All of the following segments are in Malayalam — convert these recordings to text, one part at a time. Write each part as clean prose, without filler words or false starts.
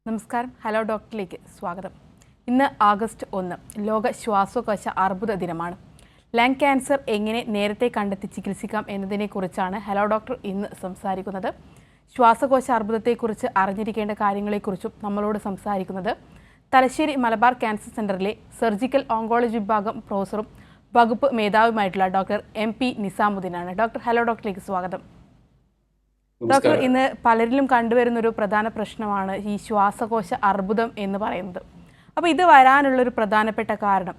നമസ്കാരം. ഹലോ ഡോക്ടറിലേക്ക് സ്വാഗതം. ഇന്ന് ആഗസ്റ്റ് 1 ലോക ശ്വാസകോശ അർബുദ ദിനമാണ്. ലങ് ക്യാൻസർ എങ്ങനെ നേരത്തെ കണ്ടെത്തി ചികിത്സിക്കാം എന്നതിനെക്കുറിച്ചാണ് ഹലോ ഡോക്ടർ ഇന്ന് സംസാരിക്കുന്നത്. ശ്വാസകോശ അർബുദത്തെക്കുറിച്ച് അറിഞ്ഞിരിക്കേണ്ട കാര്യങ്ങളെക്കുറിച്ചും നമ്മളോട് സംസാരിക്കുന്നത് തലശ്ശേരി മലബാർ ക്യാൻസർ സെൻ്ററിലെ സർജിക്കൽ ഓങ്കോളജി വിഭാഗം പ്രൊഫസറും വകുപ്പ് മേധാവിയുമായിട്ടുള്ള ഡോക്ടർ MP നിസാമുദ്ദീനാണ്. ഡോക്ടർ, ഹലോ ഡോക്ടറിലേക്ക് സ്വാഗതം. ഡോക്ടർ, ഇന്ന് പലരിലും കണ്ടുവരുന്ന ഒരു പ്രധാന പ്രശ്നമാണ് ഈ ശ്വാസകോശ അർബുദം എന്ന് പറയുന്നത്. അപ്പോൾ ഇത് വരാനുള്ളൊരു പ്രധാനപ്പെട്ട കാരണം,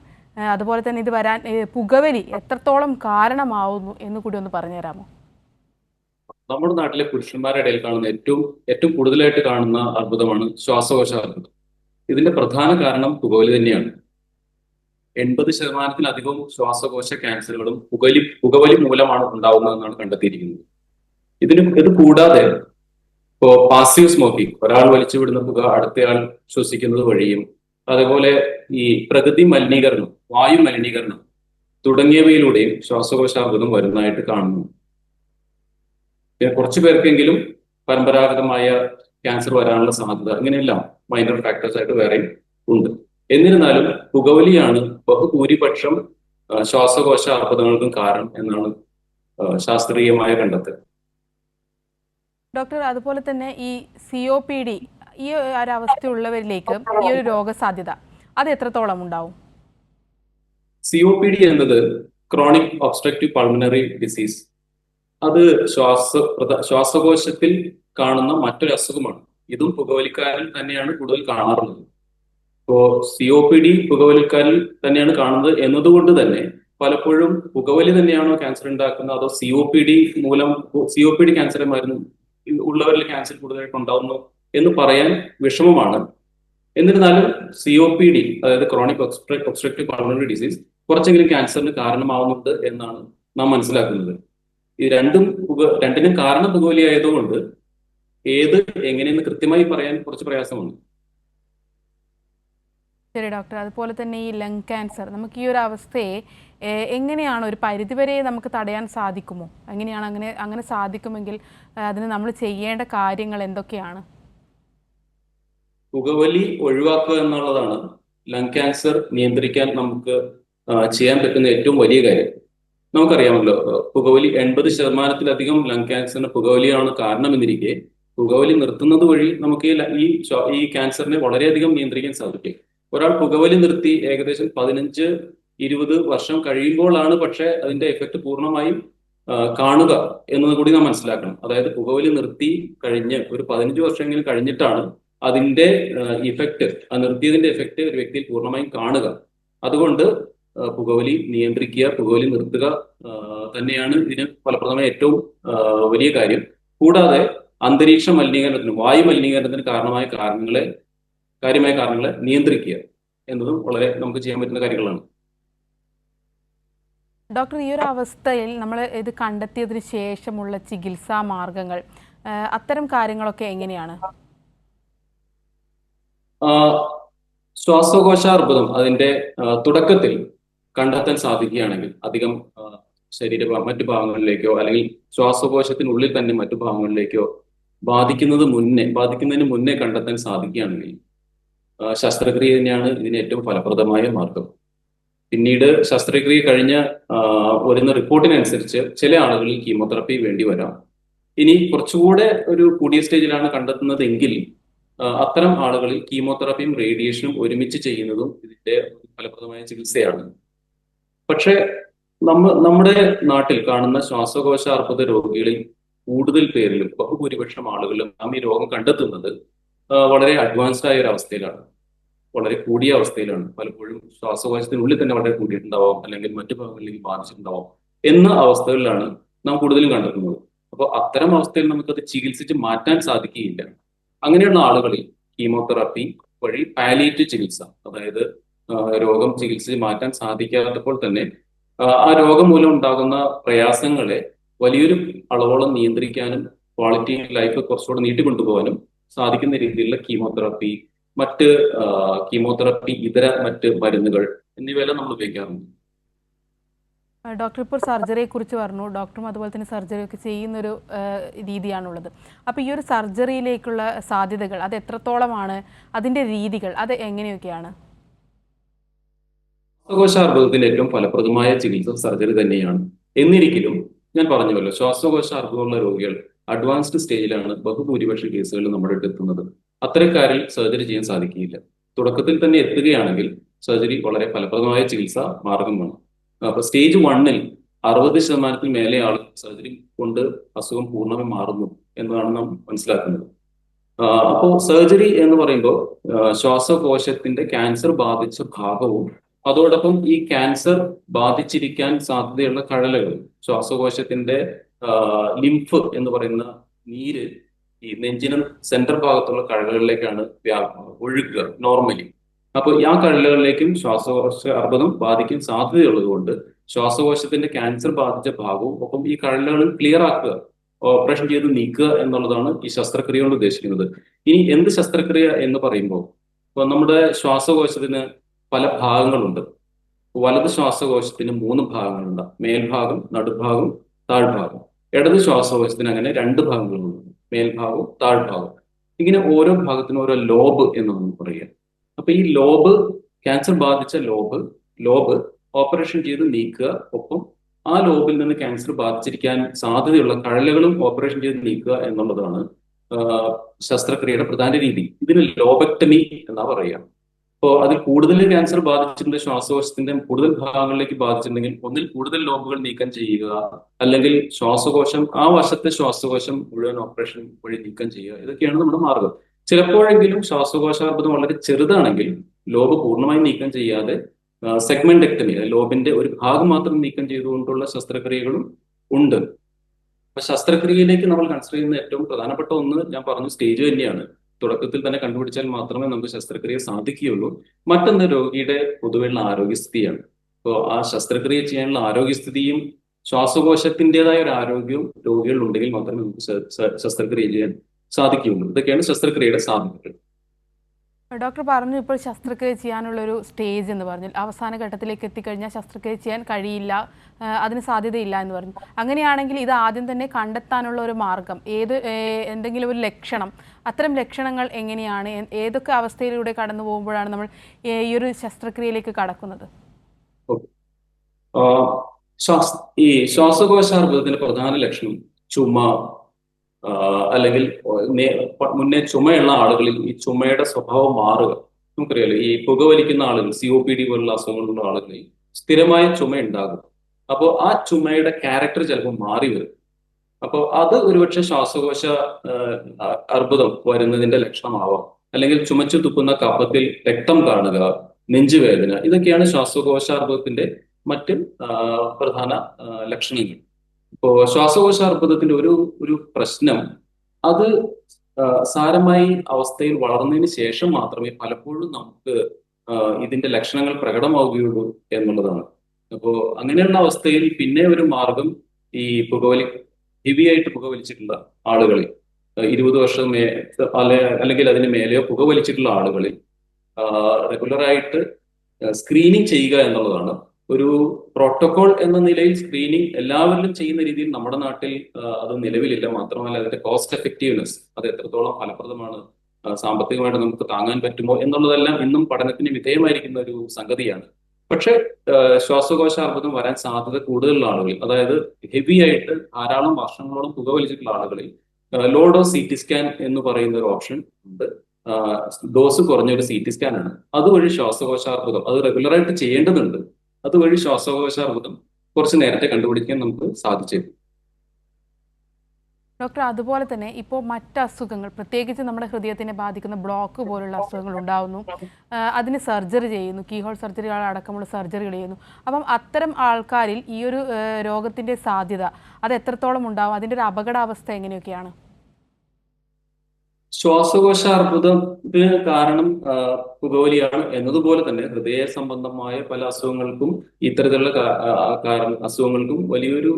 അതുപോലെ തന്നെ ഇത് വരാൻ പുകവലി എത്രത്തോളം കാരണമാവുന്നു എന്ന് കൂടി ഒന്ന് പറഞ്ഞുതരാമോ? നമ്മുടെ നാട്ടിലെ പുരുഷന്മാരുടെ ഇടയിൽ കാണുന്ന ഏറ്റവും കൂടുതലായിട്ട് കാണുന്ന അർബുദമാണ് ശ്വാസകോശ അർബുദം. ഇതിന്റെ പ്രധാന കാരണം പുകവലി തന്നെയാണ്. 80% ശ്വാസകോശ ക്യാൻസറുകളും പുകവലി മൂലമാണ് ഉണ്ടാവുന്നതെന്നാണ് കണ്ടെത്തിയിരിക്കുന്നത്. ഇത് കൂടാതെ ഇപ്പോ പാസീവ് സ്മോക്കിംഗ്, ഒരാൾ വലിച്ചു വിടുന്ന പുക അടുത്തയാൾ ശ്വസിക്കുന്നത് വഴിയും, അതേപോലെ ഈ പ്രകൃതി മലിനീകരണം, വായു മലിനീകരണം തുടങ്ങിയവയിലൂടെയും ശ്വാസകോശാർബുദം വരുന്നതായിട്ട് കാണുന്നു. പിന്നെ കുറച്ചു പേർക്കെങ്കിലും പരമ്പരാഗതമായ ക്യാൻസർ വരാനുള്ള സാധ്യത, ഇങ്ങനെയെല്ലാം മൈനർ ഫാക്ടേഴ്സ് ആയിട്ട് വേറെയും ഉണ്ട്. എന്നിരുന്നാലും പുകവലിയാണ് ബഹുഭൂരിപക്ഷം ശ്വാസകോശ അർബുദങ്ങൾക്കും കാരണം എന്നാണ് ശാസ്ത്രീയമായ കണ്ടെത്തൽ. ഡോക്ടർ, അതുപോലെ തന്നെ ഈ COPD, ഈ ഒരവസ്ഥയുള്ളവരിലേക്ക് ഈ ഒരു രോഗസാധ്യത അത് എത്രത്തോളം ഉണ്ടാവും? COPD എന്നത് ക്രോണിക് ഒബ്സ്ട്രക്റ്റീവ് പൾമണറി ഡിസീസ്. അത് ശ്വാസകോശത്തിൽ കാണുന്ന മറ്റൊരു അസുഖമാണ്. ഇതും പുകവലിക്കാരിൽ തന്നെയാണ് കൂടുതൽ കാണാറുള്ളത്. ഇപ്പോ COPD പുകവലിക്കാരിൽ തന്നെയാണ് കാണുന്നത് എന്നതുകൊണ്ട് തന്നെ പലപ്പോഴും പുകവലി തന്നെയാണോ ക്യാൻസർ ഉണ്ടാക്കുന്നത്, അതോ COPD ക്യാൻസർ മരുന്ന് ഉള്ളവരിൽ ക്യാൻസർ കൂടുതലായിട്ട് ഉണ്ടാവുന്നു എന്ന് പറയാൻ വിഷമമാണ്. എന്നിരുന്നാലും COPD, അതായത് ക്രോണിക് ഒബ്സ്ട്രക്റ്റീവ് പൾമണറി ഡിസീസ്, കുറച്ചെങ്കിലും ക്യാൻസറിന് കാരണമാവുന്നുണ്ട് എന്നാണ് നാം മനസ്സിലാക്കുന്നത്. ഈ രണ്ടിനും കാരണം പുകവലി ആയതുകൊണ്ട് ഏത് എങ്ങനെയെന്ന് കൃത്യമായി പറയാൻ കുറച്ച് പ്രയാസമാണ്. ശരി ഡോക്ടർ, അതുപോലെ തന്നെ ഈ ലങ് ക്യാൻസർ, നമുക്ക് ഈ ഒരു അവസ്ഥയെ എങ്ങനെയാണ് ഒരു പരിധിവരെ നമുക്ക് തടയാൻ സാധിക്കുമോ? എങ്ങനെയാണ് അങ്ങനെ സാധിക്കുമെങ്കിൽ അതിന് നമ്മൾ ചെയ്യേണ്ട കാര്യങ്ങൾ എന്തൊക്കെയാണ്? പുകവലി ഒഴിവാക്കുക എന്നുള്ളതാണ് ലങ് ക്യാൻസർ നിയന്ത്രിക്കാൻ നമുക്ക് ചെയ്യാൻ പറ്റുന്ന ഏറ്റവും വലിയ കാര്യം. നമുക്കറിയാമല്ലോ, പുകവലി 80%-ലധികം ലങ് ക്യാൻസറിന് പുകവലിയാണ് കാരണമെന്നിരിക്കെ പുകവലി നിർത്തുന്നത് വഴി നമുക്ക് ഈ ക്യാൻസറിനെ വളരെയധികം നിയന്ത്രിക്കാൻ സാധിക്കും. ഒരാൾ പുകവലി നിർത്തി ഏകദേശം 15-20 വർഷം കഴിയുമ്പോഴാണ് പക്ഷെ അതിന്റെ എഫക്ട് പൂർണ്ണമായും കാണുക എന്നത് കൂടി നാം മനസ്സിലാക്കണം. അതായത് പുകവലി നിർത്തി കഴിഞ്ഞ് ഒരു 15 വർഷമെങ്കിലും കഴിഞ്ഞിട്ടാണ് അതിന്റെ ഇഫക്റ്റ്, നിർത്തിയതിന്റെ എഫക്റ്റ് ഒരു വ്യക്തിയിൽ പൂർണ്ണമായും കാണുക. അതുകൊണ്ട് പുകവലി നിയന്ത്രിക്കുക, പുകവലി നിർത്തുക തന്നെയാണ് ഇതിന് ഫലപ്രദമായ ഏറ്റവും വലിയ കാര്യം. കൂടാതെ അന്തരീക്ഷ മലിനീകരണത്തിനും വായു മലിനീകരണത്തിന് കാര്യമായ കാരണങ്ങളെ നിയന്ത്രിക്കുക എന്നതും വളരെ നമുക്ക് ചെയ്യാൻ പറ്റുന്ന കാര്യങ്ങളാണ്. ഡോക്ടർ, ഈ ഒരു അവസ്ഥയിൽ നമ്മൾ ഇത് കണ്ടെത്തിയതിന് ശേഷമുള്ള ചികിത്സാ മാർഗങ്ങൾ, അത്തരം കാര്യങ്ങളൊക്കെ എങ്ങനെയാണ്? ശ്വാസകോശ അർബുദം അതിന്റെ തുടക്കത്തിൽ കണ്ടെത്താൻ സാധിക്കുകയാണെങ്കിൽ അധികം മറ്റു ഭാഗങ്ങളിലേക്കോ അല്ലെങ്കിൽ ശ്വാസകോശത്തിനുള്ളിൽ തന്നെ മറ്റു ഭാഗങ്ങളിലേക്കോ ബാധിക്കുന്നതിന് മുന്നേ കണ്ടെത്താൻ സാധിക്കുകയാണെങ്കിൽ ശസ്ത്രക്രിയ തന്നെയാണ് ഇതിന് ഏറ്റവും ഫലപ്രദമായ മാർഗം. പിന്നീട് ശസ്ത്രക്രിയ കഴിഞ്ഞ് വരുന്ന റിപ്പോർട്ടിനനുസരിച്ച് ചില ആളുകളിൽ കീമോതെറാപ്പി വേണ്ടി വരാം. ഇനി കുറച്ചുകൂടെ ഒരു കൂടിയ സ്റ്റേജിലാണ് കണ്ടെത്തുന്നതെങ്കിൽ അത്തരം ആളുകളിൽ കീമോതെറാപ്പിയും റേഡിയേഷനും ഒരുമിച്ച് ചെയ്യുന്നതും ഇതിന്റെ ഫലപ്രദമായ ചികിത്സയാണ്. പക്ഷെ നമ്മുടെ നാട്ടിൽ കാണുന്ന ശ്വാസകോശ അർബുദ രോഗികളിൽ കൂടുതൽ പേരിലും ബഹുഭൂരിപക്ഷം ആളുകളിലും നാം ഈ രോഗം കണ്ടെത്തുന്നത് വളരെ അഡ്വാൻസ്ഡ് ആയ ഒരു അവസ്ഥയിലാണ്, വളരെ കൂടിയ അവസ്ഥയിലാണ്. പലപ്പോഴും ശ്വാസകോശത്തിനുള്ളിൽ തന്നെ വളരെ കൂടിയിട്ടുണ്ടാവാം, അല്ലെങ്കിൽ മറ്റു ഭാഗങ്ങളിലേക്ക് ബാധിച്ചിട്ടുണ്ടാവാം എന്ന അവസ്ഥകളിലാണ് നാം കൂടുതലും കണ്ടെത്തുന്നത്. അപ്പോൾ അത്തരം അവസ്ഥയിൽ നമുക്കത് ചികിത്സിച്ച് മാറ്റാൻ സാധിക്കുകയില്ല. അങ്ങനെയുള്ള ആളുകളിൽ കീമോതെറാപ്പി വഴി പാലിയേറ്റീവ് ചികിത്സ, അതായത് രോഗം ചികിത്സിച്ച് മാറ്റാൻ സാധിക്കാത്തപ്പോൾ തന്നെ ആ രോഗം മൂലം ഉണ്ടാകുന്ന പ്രയാസങ്ങളെ വലിയൊരു അളവോളം നിയന്ത്രിക്കാനും ക്വാളിറ്റി ലൈഫ് കുറച്ചുകൂടെ നീട്ടിക്കൊണ്ടുപോകാനും സാധിക്കുന്ന രീതിയിലുള്ള കീമോതെറാപ്പി, മറ്റ് മരുന്നുകൾ എന്നിവയെല്ലാം നമ്മൾ ഉപയോഗിക്കാറുണ്ട്. ഡോക്ടർ ഇപ്പോൾ സർജറിയെ കുറിച്ച് പറഞ്ഞു. ഡോക്ടറും അതുപോലെ തന്നെ സർജറി ഒക്കെ ചെയ്യുന്നൊരു രീതിയാണുള്ളത്. അപ്പോൾ ഈ ഒരു സർജറിയിലേക്കുള്ള സാധ്യതകൾ അത് എത്രത്തോളമാണ്, അതിൻ്റെ രീതികൾ അത് എങ്ങനെയൊക്കെയാണ്? ശ്വാസകോശാർബുദത്തിന് ഏറ്റവും ഫലപ്രദമായ ചികിത്സ സർജറി തന്നെയാണ്. എന്നിരിക്കലും ഞാൻ പറഞ്ഞുവല്ലോ, ശ്വാസകോശ അർബുദമുള്ള രോഗികൾ അഡ്വാൻസ്ഡ് സ്റ്റേജിലാണ് ബഹുഭൂരിപക്ഷ കേസുകളിൽ നമ്മുടെ അടുത്ത് എത്തുന്നത്. അത്തരക്കാരിൽ സർജറി ചെയ്യാൻ സാധിക്കില്ല. തുടക്കത്തിൽ തന്നെ എത്തുകയാണെങ്കിൽ സർജറി വളരെ ഫലപ്രദമായ ചികിത്സ മാർഗമാണ്. അപ്പൊ സ്റ്റേജ് 1-ൽ 60% മേലെ ആൾ സർജറി കൊണ്ട് അസുഖം പൂർണ്ണമായി മാറുന്നു എന്നതാണ് നാം മനസ്സിലാക്കുന്നത്. അപ്പോൾ സർജറി എന്ന് പറയുമ്പോൾ ശ്വാസകോശത്തിന്റെ ക്യാൻസർ ബാധിച്ച ഭാഗവും അതോടൊപ്പം ഈ ക്യാൻസർ ബാധിച്ചിരിക്കാൻ സാധ്യതയുള്ള കഴലുകൾ, ശ്വാസകോശത്തിന്റെ ലിംഫ് എന്ന് പറയുന്ന നീര് ഈ നെഞ്ചിന് സെന്റർ ഭാഗത്തുള്ള കഴലുകളിലേക്കാണ് ഒഴുകുക നോർമലി. അപ്പോൾ ആ കഴലുകളിലേക്കും ശ്വാസകോശ അർബുദം ബാധിക്കാൻ സാധ്യതയുള്ളത് കൊണ്ട് ശ്വാസകോശത്തിന്റെ ക്യാൻസർ ബാധിച്ച ഭാഗവും ഒപ്പം ഈ കഴലുകൾ ക്ലിയർ ആക്കുക, ഓപ്പറേഷൻ ചെയ്ത് നീക്കുക എന്നുള്ളതാണ് ഈ ശസ്ത്രക്രിയ കൊണ്ട് ഉദ്ദേശിക്കുന്നത്. ഇനി എന്ത് ശസ്ത്രക്രിയ എന്ന് പറയുമ്പോൾ, ഇപ്പൊ നമ്മുടെ ശ്വാസകോശത്തിന് പല ഭാഗങ്ങളുണ്ട്. വലത് ശ്വാസകോശത്തിന് 3 ഭാഗങ്ങളുണ്ട്: മേൽഭാഗം, നടുഭാഗം, താഴ്ഭാഗം. ഇടത് ശ്വാസകോശത്തിന് അങ്ങനെ 2 ഭാഗങ്ങളുണ്ട്: മേൽഭാഗവും താഴ്ഭാഗവും. ഇങ്ങനെ ഓരോ ഭാഗത്തിനും ഓരോ ലോബ് എന്ന് നമ്മൾ പറയുക. അപ്പൊ ഈ ലോബ്, ക്യാൻസർ ബാധിച്ച ലോബ് ഓപ്പറേഷൻ ചെയ്ത് നീക്കുക, ഒപ്പം ആ ലോബിൽ നിന്ന് ക്യാൻസർ ബാധിച്ചിരിക്കാൻ സാധ്യതയുള്ള കഴലുകളും ഓപ്പറേഷൻ ചെയ്ത് നീക്കുക എന്നുള്ളതാണ് ശസ്ത്രക്രിയയുടെ പ്രധാന രീതി. ഇതിന് ലോബക്ടമി എന്നാ പറയുക. അപ്പോൾ അതിൽ കൂടുതൽ ക്യാൻസർ ബാധിച്ചിട്ടുണ്ട്, ശ്വാസകോശത്തിന്റെ കൂടുതൽ ഭാഗങ്ങളിലേക്ക് ബാധിച്ചിട്ടുണ്ടെങ്കിൽ ഒന്നിൽ കൂടുതൽ ലോബുകൾ നീക്കം ചെയ്യുക, അല്ലെങ്കിൽ ശ്വാസകോശം, ആ വശത്തെ ശ്വാസകോശം മുഴുവൻ ഓപ്പറേഷൻ വഴി നീക്കം ചെയ്യുക. ഇതൊക്കെയാണ് നമ്മുടെ മാർഗം. ചിലപ്പോഴെങ്കിലും ശ്വാസകോശാർബുദം വളരെ ചെറുതാണെങ്കിൽ ലോബ് പൂർണ്ണമായി നീക്കം ചെയ്യാതെ സെഗ്മെന്റെക്ടമി, ലോബിന്റെ ഒരു ഭാഗം മാത്രം നീക്കം ചെയ്തുകൊണ്ടുള്ള ശസ്ത്രക്രിയകളും ഉണ്ട്. അപ്പൊ ശസ്ത്രക്രിയയിലേക്ക് നമ്മൾ കൺസിഡർ ചെയ്യുന്ന ഏറ്റവും പ്രധാനപ്പെട്ട ഒന്ന് ഞാൻ പറഞ്ഞു, സ്റ്റേജ് തന്നെയാണ്. തുടക്കത്തിൽ തന്നെ കണ്ടുപിടിച്ചാൽ മാത്രമേ നമുക്ക് ശസ്ത്രക്രിയ സാധിക്കുകയുള്ളൂ. മറ്റൊന്ന് രോഗിയുടെ പൊതുവെയുള്ള ആരോഗ്യസ്ഥിതിയാണ്. അപ്പോൾ ആ ശസ്ത്രക്രിയ ചെയ്യാനുള്ള ആരോഗ്യസ്ഥിതിയും ശ്വാസകോശത്തിൻ്റെതായ ഒരു ആരോഗ്യവും രോഗികളിൽ ഉണ്ടെങ്കിൽ മാത്രമേ നമുക്ക് ശസ്ത്രക്രിയ ചെയ്യാൻ സാധിക്കുകയുള്ളൂ. ഇതൊക്കെയാണ് ശസ്ത്രക്രിയയുടെ സാധ്യതകൾ. ഡോക്ടർ പറഞ്ഞു ഇപ്പോൾ ശസ്ത്രക്രിയ ചെയ്യാനുള്ളൊരു സ്റ്റേജ് എന്ന് പറഞ്ഞു, അവസാന ഘട്ടത്തിലേക്ക് എത്തിക്കഴിഞ്ഞാൽ ശസ്ത്രക്രിയ ചെയ്യാൻ കഴിയില്ല, അതിന് സാധ്യതയില്ല എന്ന് പറഞ്ഞു. അങ്ങനെയാണെങ്കിൽ ഇത് ആദ്യം തന്നെ കണ്ടെത്താനുള്ള ഒരു മാർഗം, എന്തെങ്കിലും ഒരു ലക്ഷണം, അത്തരം ലക്ഷണങ്ങൾ എങ്ങനെയാണ്, ഏതൊക്കെ അവസ്ഥയിലൂടെ കടന്നു പോകുമ്പോഴാണ് നമ്മൾ ഈ ഒരു ശസ്ത്രക്രിയയിലേക്ക് കടക്കുന്നത്? ഈ ശ്വാസകോശാർബുദത്തിന്റെ പ്രധാന ലക്ഷണം ചുമ, അല്ലെങ്കിൽ മുന്നേ ചുമയുള്ള ആളുകളിൽ ഈ ചുമയുടെ സ്വഭാവം മാറുക. നമുക്കറിയാലോ, ഈ പുകവലിക്കുന്ന ആളുകൾ, COPD പോലുള്ള അസുഖങ്ങളുള്ള ആളുകളിൽ സ്ഥിരമായ ചുമ ഉണ്ടാകും. അപ്പോൾ ആ ചുമയുടെ ക്യാരക്ടർ ചിലപ്പോൾ മാറി വരും. അപ്പോൾ അത് ഒരുപക്ഷെ ശ്വാസകോശ അർബുദം വരുന്നതിന്റെ ലക്ഷണമാവാം. അല്ലെങ്കിൽ ചുമച്ചു തുപ്പുന്ന കഫത്തിൽ രക്തം കാണുക, നെഞ്ചുവേദന, ഇതൊക്കെയാണ് ശ്വാസകോശാർബുദത്തിന്റെ മറ്റ് പ്രധാന ലക്ഷണങ്ങൾ. ഇപ്പോ ശ്വാസകോശാർബുദത്തിന്റെ ഒരു പ്രശ്നം, അത് സാരമായി അവസ്ഥയിൽ വളർന്നതിന് ശേഷം മാത്രമേ പലപ്പോഴും നമുക്ക് ഇതിന്റെ ലക്ഷണങ്ങൾ പ്രകടമാവുകയുള്ളൂ എന്നുള്ളതാണ്. അപ്പോൾ അങ്ങനെയുള്ള അവസ്ഥയിൽ പിന്നെ ഒരു മാർഗം, ഈ ഹെവി ആയിട്ട് പുകവലിച്ചിട്ടുള്ള ആളുകളിൽ, 20 വർഷം അല്ലെങ്കിൽ അതിന് മേലെയോ പുകവലിച്ചിട്ടുള്ള ആളുകളിൽ റെഗുലറായിട്ട് സ്ക്രീനിങ് ചെയ്യുക എന്നുള്ളതാണ്. ഒരു പ്രോട്ടോകോൾ എന്ന നിലയിൽ സ്ക്രീനിങ് എല്ലാവരിലും ചെയ്യുന്ന രീതിയിൽ നമ്മുടെ നാട്ടിൽ അത് നിലവിലില്ല. മാത്രമല്ല അതിന്റെ കോസ്റ്റ് എഫക്റ്റീവ്നെസ്, അത് എത്രത്തോളം ഫലപ്രദമാണ്, സാമ്പത്തികമായിട്ട് നമുക്ക് താങ്ങാൻ പറ്റുമോ എന്നുള്ളതെല്ലാം ഇന്നും പഠനത്തിന് വിധേയമായിരിക്കുന്ന ഒരു സംഗതിയാണ്. പക്ഷെ ശ്വാസകോശാർബുദം വരാൻ സാധ്യത കൂടുതലുള്ള ആളുകളിൽ, അതായത് ഹെവി ആയിട്ട് ധാരാളം വർഷങ്ങളോളം പുകവലിച്ചിട്ടുള്ള ആളുകളിൽ ലോ ഡോസ് CT സ്കാൻ എന്ന് പറയുന്ന ഒരു ഓപ്ഷൻ ഉണ്ട്. ഡോസ് കുറഞ്ഞൊരു CT സ്കാൻ ആണ്. അതുവഴി ശ്വാസകോശാർബുദം, അത് റെഗുലറായിട്ട് ചെയ്യേണ്ടതുണ്ട്. അതുവഴി ശ്വാസകോശാർബുദം കുറച്ച് നേരത്തെ കണ്ടുപിടിക്കാൻ നമുക്ക് സാധിച്ചേക്കും. ഡോക്ടർ, അതുപോലെ തന്നെ ഇപ്പോൾ മറ്റ് അസുഖങ്ങൾ, പ്രത്യേകിച്ച് നമ്മുടെ ഹൃദയത്തിനെ ബാധിക്കുന്ന ബ്ലോക്ക് പോലുള്ള അസുഖങ്ങൾ ഉണ്ടാകുന്നു, അതിന് സർജറി ചെയ്യുന്നു, കീഹോൾ സർജറി അടക്കമുള്ള സർജറികൾ ചെയ്യുന്നു. അപ്പം അത്തരം ആൾക്കാരിൽ ഈ ഒരു രോഗത്തിൻ്റെ സാധ്യത അത് എത്രത്തോളം ഉണ്ടാവും, അതിൻ്റെ ഒരു അപകടാവസ്ഥ എങ്ങനെയൊക്കെയാണ്? ശ്വാസകോശാർബുദത്തിന് കാരണം പുകവലിയാണ് എന്നതുപോലെ തന്നെ ഹൃദയ സംബന്ധമായ പല അസുഖങ്ങൾക്കും, ഇത്തരത്തിലുള്ള അസുഖങ്ങൾക്കും വലിയൊരു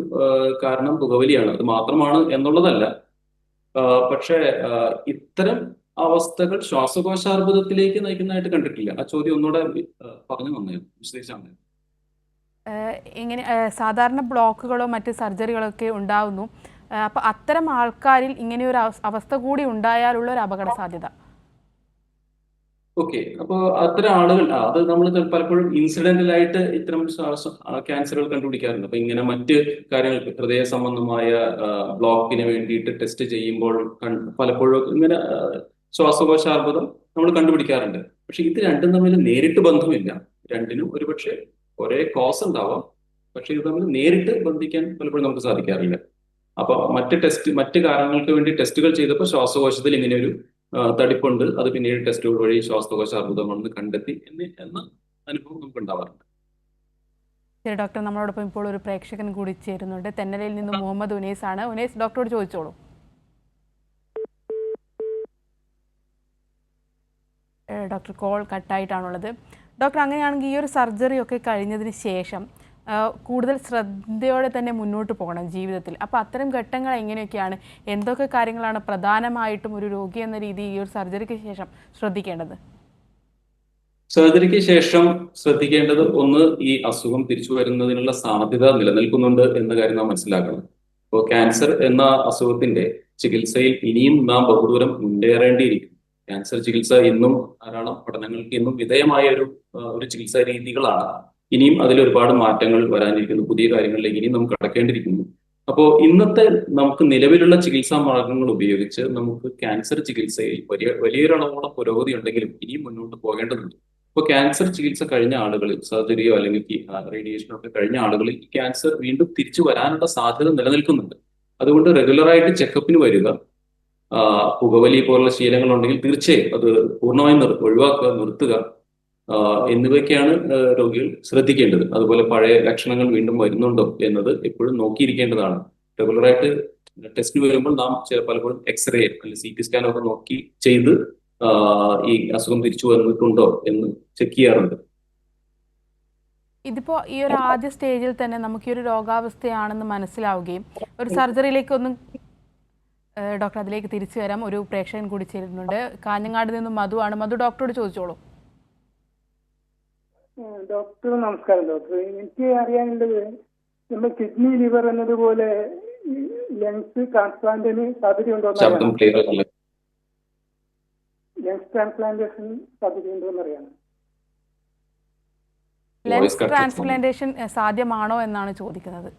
കാരണം പുകവലിയാണ്. അത് മാത്രമാണ് എന്നുള്ളതല്ല. പക്ഷേ ഇത്തരം അവസ്ഥകൾ ശ്വാസകോശാർബുദത്തിലേക്ക് നയിക്കുന്നതായിട്ട് കണ്ടിട്ടില്ല. ആ ചോദ്യം ഒന്നുകൂടെ പറഞ്ഞു നന്നായിരുന്നു, വിശദീകരിച്ചാൽ. എങ്ങനെ സാധാരണ ബ്ലോക്കുകളോ മറ്റ് സർജറികളോ ഒക്കെ ഉണ്ടാവുന്നു. അപ്പോൾ അത്തരം ആൾക്കാരിൽ ഇങ്ങനെയൊരു അവസ്ഥ കൂടി ഉണ്ടായാലുള്ള ഒരു അപകട സാധ്യത. ഓക്കെ, അപ്പോൾ അത്തരം ആളുകൾ അത് നമ്മൾ പലപ്പോഴും ഇൻസിഡന്റലായിട്ട് ഇത്തരം ക്യാൻസറുകൾ കണ്ടുപിടിക്കാറുണ്ട്. അപ്പൊ ഇങ്ങനെ മറ്റ് കാര്യങ്ങൾക്ക് ഹൃദയ സംബന്ധമായ ബ്ലോക്കിന് വേണ്ടിയിട്ട് ടെസ്റ്റ് ചെയ്യുമ്പോൾ പലപ്പോഴും ഇങ്ങനെ ശ്വാസകോശാർബുദം നമ്മൾ കണ്ടുപിടിക്കാറുണ്ട്. പക്ഷെ ഇത് രണ്ടും തമ്മിൽ നേരിട്ട് ബന്ധമില്ല. രണ്ടിനും ഒരുപക്ഷെ ഒരേ കോസ് ഉണ്ടാവാം, പക്ഷെ ഇത് തമ്മിൽ നേരിട്ട് ബന്ധിക്കാൻ പലപ്പോഴും നമുക്ക് സാധിക്കാറില്ല. അപ്പൊ മറ്റ് കാരണങ്ങൾക്ക് വേണ്ടി ടെസ്റ്റുകൾ ചെയ്തപ്പോൾ ശ്വാസകോശത്തിൽ ഇങ്ങനെ ഒരു തടിപ്പുണ്ട്, അത് പിന്നീട് ടെസ്റ്റുകൾ വഴി ശ്വാസകോശ അർബുദമാണെന്ന് കണ്ടെത്തി എന്ന അനുഭവം നമുക്ക് ഉണ്ടാവാറുണ്ട്. ശരി ഡോക്ടർ, നമ്മളോടൊപ്പം ഇപ്പോൾ ഒരു പ്രേക്ഷകൻ കൂടി ചേരുന്നുണ്ട്. തെന്നലയിൽ നിന്ന് മുഹമ്മദ് ഉനൈസ് ആണ്. ഉനൈസ്, ഡോക്ടറോട് ചോദിച്ചോളൂ. Doctor call കട്ടായിട്ടാണുള്ളത്. ഡോക്ടർ, അങ്ങനെയാണെങ്കിൽ ഈ ഒരു സർജറി ഒക്കെ കഴിഞ്ഞതിന് ശേഷം കൂടുതൽ ശ്രദ്ധയോടെ തന്നെ മുന്നോട്ട് പോകണം ജീവിതത്തിൽ. അപ്പോൾ അത്തരം ഘട്ടങ്ങൾ എങ്ങനെയൊക്കെയാണ്, എന്തൊക്കെ കാര്യങ്ങളാണ് പ്രധാനമായിട്ടും ഒരു രോഗി എന്ന രീതിയിൽ ഈ ഒരു സർജറിക്ക് ശേഷം ശ്രദ്ധിക്കേണ്ടത്? സർജറിക്ക് ശേഷം ശ്രദ്ധിക്കേണ്ടത്, ഒന്ന്, ഈ അസുഖം തിരിച്ചു വരുന്നതിനുള്ള സാധ്യത നിലനിൽക്കുന്നുണ്ട് എന്ന കാര്യം നാം മനസ്സിലാക്കണം. ഇപ്പോൾ ക്യാൻസർ എന്ന അസുഖത്തിന്റെ ചികിത്സയിൽ ഇനിയും നാം ബഹുദൂരം മുന്നേറേണ്ടിയിരിക്കും. ക്യാൻസർ ചികിത്സ ഇന്നും ധാരാളം പഠനങ്ങൾക്ക് ഇന്നും വിധേയമായ ഒരു ചികിത്സാ രീതികളാണ്. ഇനിയും അതിൽ ഒരുപാട് മാറ്റങ്ങൾ വരാനിരിക്കുന്നു. പുതിയ കാര്യങ്ങളിലേക്ക് ഇനിയും നമുക്ക് കടക്കേണ്ടിയിരിക്കുന്നു. അപ്പോൾ ഇന്നത്തെ നമുക്ക് നിലവിലുള്ള ചികിത്സാ മാർഗങ്ങൾ ഉപയോഗിച്ച് നമുക്ക് ക്യാൻസർ ചികിത്സയിൽ വലിയൊരളവോളം പുരോഗതി ഉണ്ടെങ്കിലും ഇനിയും മുന്നോട്ട് പോകേണ്ടതുണ്ട്. ഇപ്പോൾ ക്യാൻസർ ചികിത്സ കഴിഞ്ഞ ആളുകളിൽ, സർജറിയോ അല്ലെങ്കിൽ റേഡിയേഷനോ ഒക്കെ കഴിഞ്ഞ ആളുകളിൽ ഈ ക്യാൻസർ വീണ്ടും തിരിച്ചു വരാനുള്ള സാധ്യത നിലനിൽക്കുന്നുണ്ട്. അതുകൊണ്ട് റെഗുലറായിട്ട് ചെക്കപ്പിന് വരിക. പുകവലി പോലുള്ള ശീലങ്ങൾ ഉണ്ടെങ്കിൽ തീർച്ചയായും അത് പൂർണ്ണമായും ഒഴിവാക്കുക, നിർത്തുക എന്നിവയൊക്കെയാണ് രോഗികൾ ശ്രദ്ധിക്കേണ്ടത്. അതുപോലെ പഴയ ലക്ഷണങ്ങൾ വീണ്ടും വരുന്നുണ്ടോ എന്നത് എപ്പോഴും നോക്കിയിരിക്കേണ്ടതാണ്. റെഗുലറായിട്ട് ടെസ്റ്റിന് വരുമ്പോൾ നാം പലപ്പോഴും എക്സ്റേ അല്ലെങ്കിൽ CT സ്കാൻ ഒക്കെ നോക്കി ചെയ്ത് ഈ അസുഖം തിരിച്ചു വന്നിട്ടുണ്ടോ എന്ന് ചെക്ക് ചെയ്യാറുണ്ട്. ഇതിപ്പോൾ ഈ ഒരു ആദ്യ സ്റ്റേജിൽ തന്നെ നമുക്ക് ഈ ഒരു രോഗാവസ്ഥയാണെന്ന് മനസ്സിലാവുകയും ഒരു സർജറിയിലേക്കൊന്നും ഡോക്ടർ, അതിലേക്ക് തിരിച്ചു വരാം. ഒരു പ്രേക്ഷകൻ കൂടി ചേരുന്നുണ്ട്. കാഞ്ഞങ്ങാട് നിന്നും മധു ആണ്. മധു, ഡോക്ടറോട് ചോദിച്ചോളൂ. ഡോക്ടർ നമസ്കാരം. ഡോക്ടർ, എനിക്ക് അറിയാനുള്ളത് നമ്മുടെ കിഡ്നി, ലിവർ എന്നതുപോലെ ലങ്സ് ട്രാൻസ്പ്ലാന്റിന് സാധ്യതയുണ്ടോ? ലങ്സ് ട്രാൻസ്പ്ലാന്റേഷൻ സാധ്യതയുണ്ടോന്ന് അറിയാം. ലങ്സ് ട്രാൻസ്പ്ലാന്റേഷൻ സാധ്യമാണോ എന്നാണ് ചോദിക്കുന്നത്.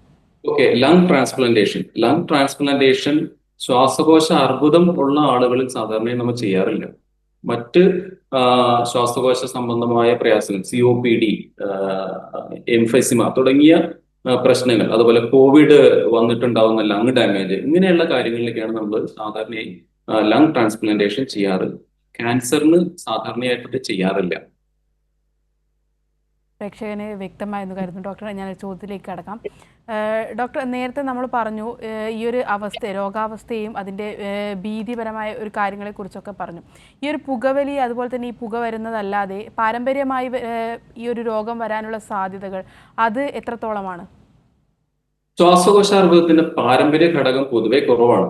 ഓക്കെ, ലങ് ട്രാൻസ്പ്ലാന്റേഷൻ ശ്വാസകോശ അർബുദം ഉള്ള ആളുകളിൽ സാധാരണയായി നമ്മൾ ചെയ്യാറില്ല. മറ്റ് ശ്വാസകോശ സംബന്ധമായ പ്രയാസങ്ങൾ, COPD, എംഫെസിമ തുടങ്ങിയ പ്രശ്നങ്ങൾ, അതുപോലെ കോവിഡ് വന്നിട്ടുണ്ടാവുന്ന ലങ് ഡാമേജ്, ഇങ്ങനെയുള്ള കാര്യങ്ങളിലേക്കാണ് നമ്മൾ സാധാരണയായി ലങ് ട്രാൻസ്പ്ലാന്റേഷൻ ചെയ്യാറ്. ക്യാൻസറിന് സാധാരണയായിട്ട് ചെയ്യാറില്ല. പ്രേക്ഷകന് വ്യക്തമായെന്ന് കരുതുന്നു. ഡോക്ടർ, ഞാൻ ചോദ്യത്തിലേക്ക് കടക്കാം. ഡോക്ടർ, നേരത്തെ നമ്മൾ പറഞ്ഞു ഈ ഒരു രോഗാവസ്ഥയും അതിൻ്റെ ഭീതിപരമായ ഒരു കാര്യങ്ങളെക്കുറിച്ചൊക്കെ പറഞ്ഞു. ഈ ഒരു പുകവലി, അതുപോലെ തന്നെ ഈ പുക വരുന്നതല്ലാതെ പാരമ്പര്യമായി ഈ ഒരു രോഗം വരാനുള്ള സാധ്യതകൾ അത് എത്രത്തോളമാണ്? ശ്വാസകോശാർബുദത്തിന്റെ പാരമ്പര്യ ഘടകം പൊതുവെ കുറവാണ്.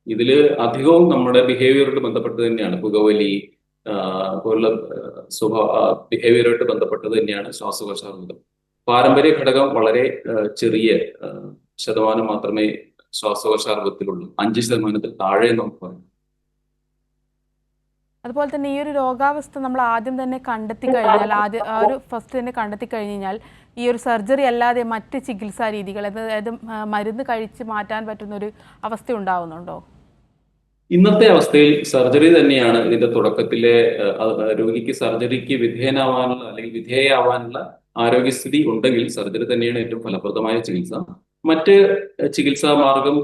ഇതിൽ അധികവും നമ്മുടെ ബിഹേവിയറുമായിട്ട് ബന്ധപ്പെട്ട് തന്നെയാണ്. പുകവലി പോലുള്ള ബിഹേവിയറുമായിട്ട് ബന്ധപ്പെട്ടത് തന്നെയാണ് ശ്വാസകോശാർബുദം. പാരമ്പര്യ ഘടകം വളരെ ചെറിയ ശതമാനം മാത്രമേ ശ്വാസകോശാർബുദത്തിലുള്ളൂ. 5% താഴെ നമുക്ക് പറയാം. അതുപോലെ തന്നെ ഈ ഒരു രോഗാവസ്ഥ നമ്മൾ ആദ്യം തന്നെ കണ്ടെത്തി കഴിഞ്ഞാൽ, ഫസ്റ്റ് തന്നെ കണ്ടെത്തി കഴിഞ്ഞാൽ ഈ ഒരു സർജറി അല്ലാതെ മറ്റ് ചികിത്സാ രീതികൾ, അതായത് മരുന്ന് കഴിച്ച് മാറ്റാൻ പറ്റുന്ന ഒരു അവസ്ഥ ഉണ്ടാവുന്നുണ്ടോ? ഇന്നത്തെ അവസ്ഥയിൽ സർജറി തന്നെയാണ് ഇതിന്റെ തുടക്കത്തിലെ രോഗിക്ക് സർജറിക്ക് വിധേയനാവാനുള്ള അല്ലെങ്കിൽ വിധേയയാവാനുള്ള ആരോഗ്യസ്ഥിതി ഉണ്ടെങ്കിൽ സർജറി തന്നെയാണ് ഏറ്റവും ഫലപ്രദമായ ചികിത്സ. മറ്റ് ചികിത്സാ മാർഗം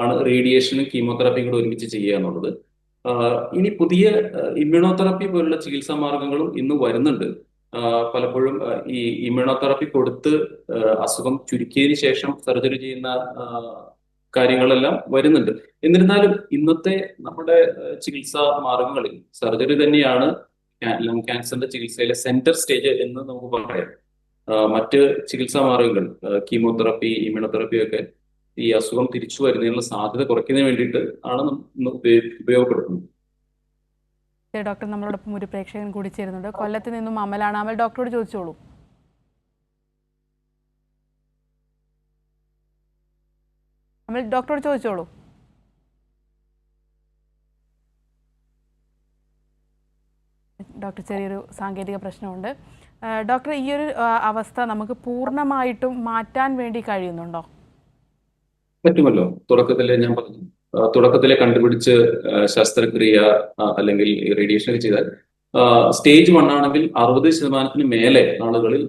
ആണ് റേഡിയേഷനും കീമോതെറാപ്പിയും കൂടെ ഒരുമിച്ച് ചെയ്യുക എന്നുള്ളത്. ഇനി പുതിയ ഇമ്മ്യൂണോതെറാപ്പി പോലുള്ള ചികിത്സാ മാർഗങ്ങളും ഇന്ന് വരുന്നുണ്ട്. പലപ്പോഴും ഈ ഇമ്മ്യൂണോതെറാപ്പി കൊടുത്ത് അസുഖം ചുരുക്കിയതിന് ശേഷം സർജറി ചെയ്യുന്ന കാര്യങ്ങളെല്ലാം വരുന്നുണ്ട്. എന്നിരുന്നാലും ഇന്നത്തെ നമ്മുടെ ചികിത്സാ മാർഗങ്ങളിൽ സർജറി തന്നെയാണ് ലങ് ക്യാൻസറിന്റെ ചികിത്സയിലെ സെന്റർ സ്റ്റേജ് എന്ന് നമുക്ക് പറയാം. മറ്റ് ചികിത്സാ മാർഗങ്ങൾ, കീമോതെറാപ്പി, ഇമ്മ്യൂണോതെറാപ്പി ഒക്കെ ഈ അസുഖം തിരിച്ചു വരുന്നതിനുള്ള സാധ്യത കുറയ്ക്കുന്നതിന് വേണ്ടിയിട്ട് ആണ് ഉപയോഗപ്പെടുത്തുന്നത്. ഡോക്ടർ, നമ്മളോടൊപ്പം ഒരു പ്രേക്ഷകൻ കൂടി ചേരുന്നുണ്ട്. കൊല്ലത്ത് നിന്നും അമലാണ്. അമൽ, ഡോക്ടറോട് ചോദിച്ചോളൂ. നമ്മൾ ഡോക്ടറോട് ചോദിച്ചോളൂ. ഡോക്ടർ, ചെറിയൊരു സാങ്കേതിക പ്രശ്നമുണ്ട്. ഡോക്ടർ, ഈ ഒരു അവസ്ഥ നമുക്ക് പൂർണ്ണമായിട്ടും മാറ്റാൻ വേണ്ടി കഴിയുന്നുണ്ടോ? പറ്റുമല്ലോ. തുടക്കത്തിലെ ഞാൻ പറഞ്ഞു, തുടക്കത്തിലെ കണ്ടുപിടിച്ച് ശസ്ത്രക്രിയ അല്ലെങ്കിൽ റേഡിയേഷൻ ഒക്കെ ചെയ്താൽ സ്റ്റേജ് 1 ആണെങ്കിൽ 60% മേലെ ആളുകളിൽ,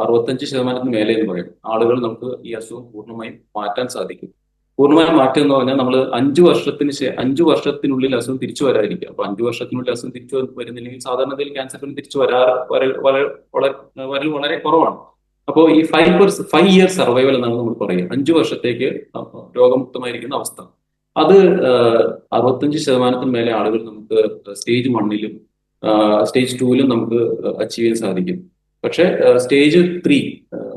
65% മേലെ എന്ന് പറയും ആളുകൾ, നമുക്ക് ഈ അസുഖം പൂർണ്ണമായും മാറ്റാൻ സാധിക്കും. പൂർണ്ണമായും മാറ്റം എന്ന് പറഞ്ഞാൽ നമ്മൾ 5 വർഷത്തിനുള്ളിൽ അസുഖം തിരിച്ചു വരാതിരിക്കുക. അപ്പൊ 5 വർഷത്തിനുള്ളിൽ അസുഖം തിരിച്ചു വരുന്നില്ലെങ്കിൽ സാധാരണത്തിൽ ക്യാൻസറിന് തിരിച്ചു വരൽ വളരെ കുറവാണ്. അപ്പോൾ ഈ 5 ഇയർ സർവൈവൽ എന്നാണ് നമ്മൾ പറയുക. 5 വർഷത്തേക്ക് രോഗമുക്തമായിരിക്കുന്ന അവസ്ഥ. അത് 65% മേലെ ആളുകൾ നമുക്ക് സ്റ്റേജ് 1 സ്റ്റേജ് 2 നമുക്ക് അച്ചീവ് ചെയ്യാൻ സാധിക്കും. പക്ഷെ സ്റ്റേജ് 3,